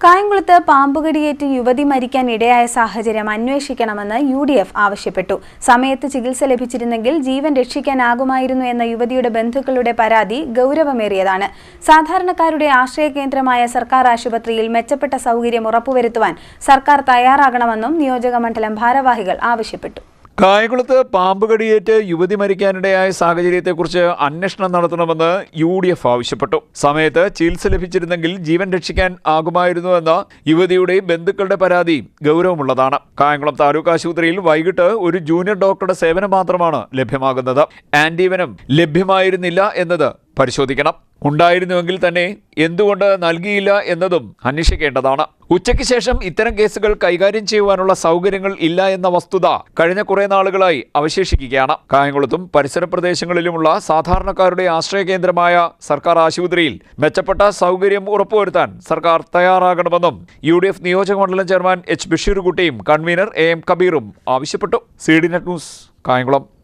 കായംകുളത്ത് പാമ്പുകടിയേറ്റ് യുവതി മരിക്കാൻ ഇടയായ സാഹചര്യം അന്വേഷിക്കണമെന്ന് UDF ആവശ്യപ്പെട്ടു. സമയത്ത് ചികിത്സ ലഭിച്ചിരുന്നെങ്കിൽ ജീവൻ രക്ഷിക്കാനാകുമായിരുന്നു എന്ന യുവതിയുടെ ബന്ധുക്കളുടെ പരാതി ഗൗരവമേറിയതാണ്. സാധാരണക്കാരുടെ ആശ്രയകേന്ദ്രമായ സർക്കാർ ആശുപത്രിയിൽ മെച്ചപ്പെട്ട സൗകര്യം ഉറപ്പുവരുത്തുവാൻ സർക്കാർ തയ്യാറാകണമെന്നും നിയോജകമണ്ഡലം ഭാരവാഹികൾ ആവശ്യപ്പെട്ടു. കായംകുളത്ത് പാമ്പുകടിയേറ്റ് യുവതി മരിക്കാനിടയായ സാഹചര്യത്തെക്കുറിച്ച് അന്വേഷണം നടത്തണമെന്ന് UDF ആവശ്യപ്പെട്ടു. സമയത്ത് ചികിത്സ ലഭിച്ചിരുന്നെങ്കിൽ ജീവൻ രക്ഷിക്കാൻ ആകുമായിരുന്നുവെന്ന യുവതിയുടെ ബന്ധുക്കളുടെ പരാതി ഗൗരവമുള്ളതാണ്. കായംകുളം താലൂക്ക് ആശുപത്രിയിൽ വൈകിട്ട് ഒരു ജൂനിയർ ഡോക്ടറുടെ സേവനം മാത്രമാണ് ലഭ്യമാകുന്നത്. ആന്റിവെനം ലഭ്യമായിരുന്നില്ല എന്നത് പരിശോധിക്കണം. ഉണ്ടായിരുന്നുവെങ്കിൽ തന്നെ എന്തുകൊണ്ട് നൽകിയില്ല എന്നതും അന്വേഷിക്കേണ്ടതാണ്. ഉച്ചയ്ക്ക് ശേഷം ഇത്തരം കേസുകൾ കൈകാര്യം ചെയ്യുവാനുള്ള സൗകര്യങ്ങൾ ഇല്ല എന്ന വസ്തുത കഴിഞ്ഞ കുറെ നാളുകളായി അവശേഷിക്കുകയാണ്. കായംകുളത്തും പരിസര പ്രദേശങ്ങളിലുമുള്ള സാധാരണക്കാരുടെ ആശ്രയ കേന്ദ്രമായ സർക്കാർ ആശുപത്രിയിൽ മെച്ചപ്പെട്ട സൗകര്യം ഉറപ്പുവരുത്താൻ സർക്കാർ തയ്യാറാകണമെന്നും UDF നിയോജകമണ്ഡലം ചെയർമാൻ H. ബഷീറുകുട്ടിയും കൺവീനർ AM കബീറും ആവശ്യപ്പെട്ടു. CDNet news, Kayamkulam.